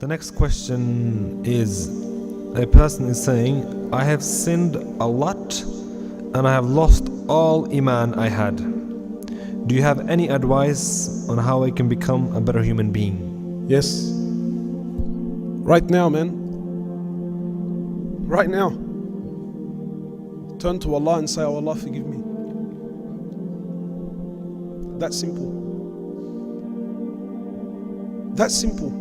The next question is, a person is saying, I have sinned a lot and I have lost all iman I had. Do you have any advice on how I can become a better human being? Yes. Right now, man. Right now. Turn to Allah and say, oh Allah, forgive me. That simple. That simple.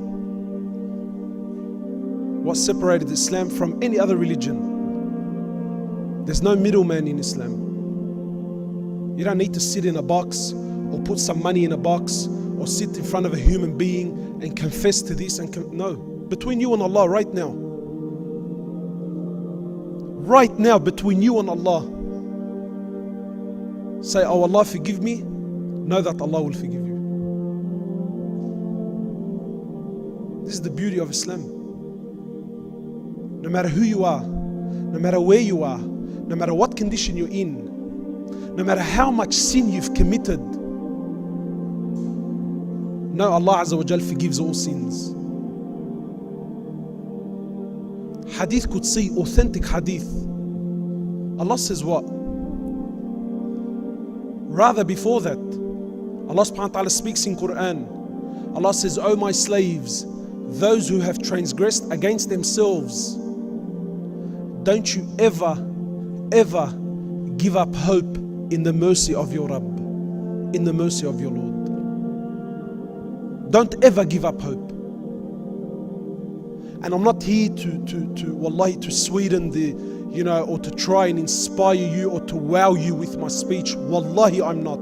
What separated Islam from any other religion? There's no middleman in Islam. You don't need to sit in a box or put some money in a box or sit in front of a human being and confess to this and no. Between you and Allah right now. Right now, between you and Allah. Say, oh Allah, forgive me. Know that Allah will forgive you. This is the beauty of Islam. No matter who you are, no matter where you are, no matter what condition you're in, no matter how much sin you've committed, no, Allah Azza wa Jal forgives all sins. Hadith Qudsi, authentic hadith. Allah says what? Rather before that, Allah subhanahu wa ta'ala speaks in Quran. Allah says, O my slaves, those who have transgressed against themselves, don't you ever give up hope in the mercy of your Rabb, in the mercy of your Lord. Don't ever give up hope. And I'm not here to sweeten the, or to try and inspire you or to wow you with my speech. Wallahi, I'm not.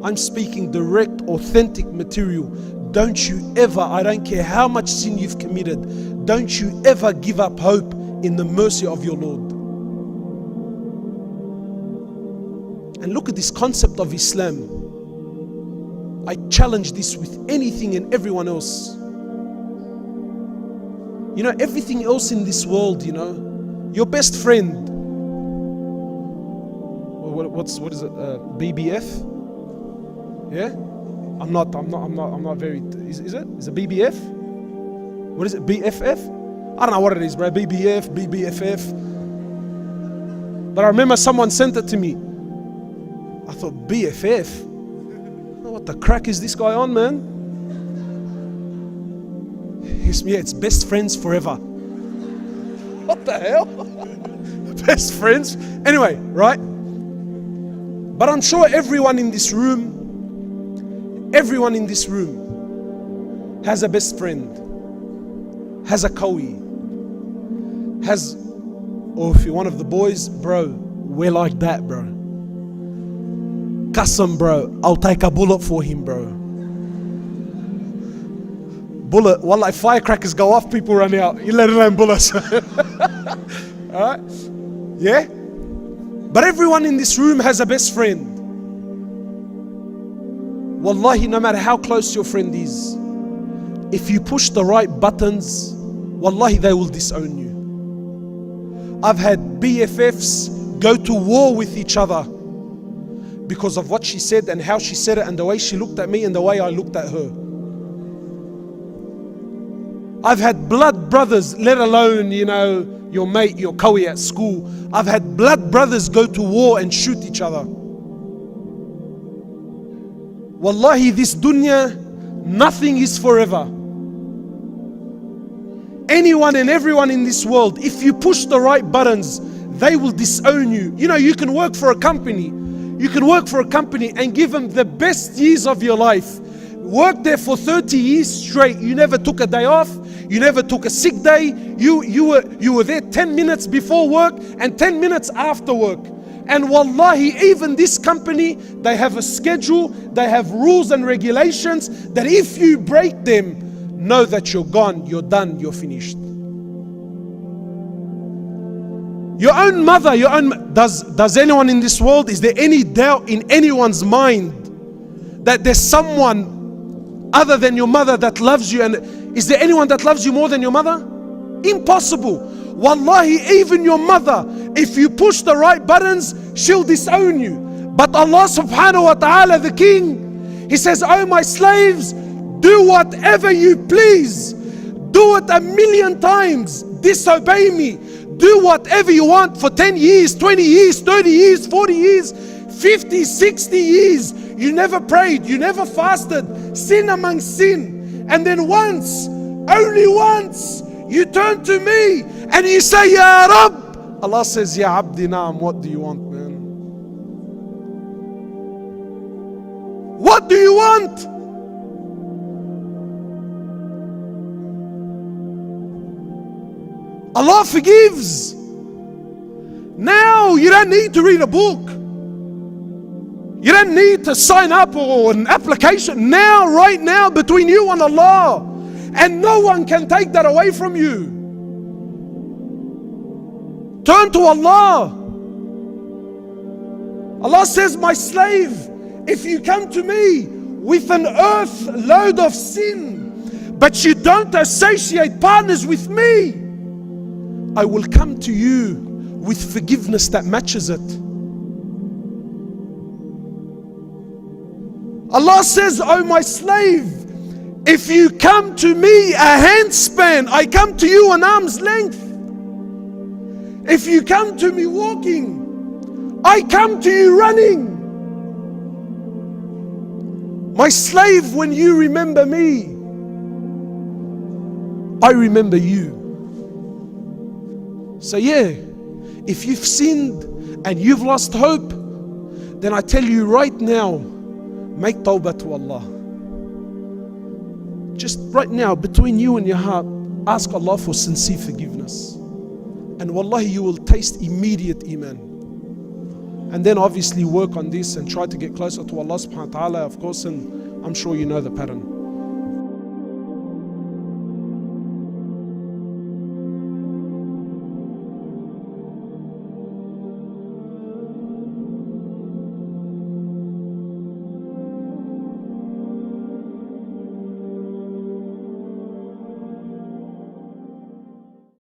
I'm speaking direct, authentic material. Don't you ever, I don't care how much sin you've committed, don't you ever give up hope in the mercy of your Lord. And look at this concept of Islam. I challenge this with anything and everyone else. Everything else in this world, your best friend. What is it? BBF? Yeah? I'm not very, is it? Is it BBF? What is it? BFF? I don't know what it is, bro. BBF, BBFF. But I remember someone sent it to me. I thought, BFF? What the crack is this guy on, man? It's best friends forever. What the hell? Best friends? Anyway, right? But I'm sure everyone in this room has a best friend, has a kawi, or if you're one of the boys, bro, we're like that, bro. Qasam, bro, I'll take a bullet for him, bro. Bullet, wallah, if firecrackers go off, people run out. You let alone bullets. Alright? Yeah? But everyone in this room has a best friend. Wallahi, no matter how close your friend is, if you push the right buttons, wallahi, they will disown you. I've had BFFs go to war with each other because of what she said and how she said it and the way she looked at me and the way I looked at her. I've had blood brothers, let alone, your mate, your kawi at school. I've had blood brothers go to war and shoot each other. Wallahi, this dunya, nothing is forever. Anyone and everyone in this world, if you push the right buttons, they will disown you. You can work for a company. You can work for a company and give them the best years of your life. Work there for 30 years straight. You never took a day off. You never took a sick day. You were there 10 minutes before work and 10 minutes after work. And wallahi, even this company, they have a schedule, they have rules and regulations that if you break them, know that you're gone, you're done, you're finished. Your own mother, does anyone in this world, is there any doubt in anyone's mind that there's someone other than your mother that loves you? And is there anyone that loves you more than your mother? Impossible. Wallahi, even your mother, if you push the right buttons, she'll disown you. But Allah subhanahu wa ta'ala, the King, He says, oh my slaves, do whatever you please. Do it 1,000,000 times. Disobey me. Do whatever you want for 10 years, 20 years, 30 years, 40 years, 50, 60 years. You never prayed, you never fasted. Sin among sin. And then once, only once, you turn to me and you say, Ya Rab. Allah says, Ya Abdi Naam, what do you want, man? What do you want? Allah forgives. Now you don't need to read a book. You don't need to sign up or an application. Now, right now, between you and Allah. And no one can take that away from you. Turn to Allah. Allah says, my slave, if you come to me with an earth load of sin, but you don't associate partners with me, I will come to you with forgiveness that matches it. Allah says, oh my slave, if you come to me a handspan, I come to you an arm's length. If you come to me walking, I come to you running. My slave, when you remember me, I remember you. So yeah, if you've sinned and you've lost hope, then I tell you right now, make tawbah to Allah. Just right now, between you and your heart, ask Allah for sincere forgiveness. And wallahi, you will taste immediate iman. And then obviously work on this and try to get closer to Allah subhanahu wa ta'ala, of course, and I'm sure you know the pattern.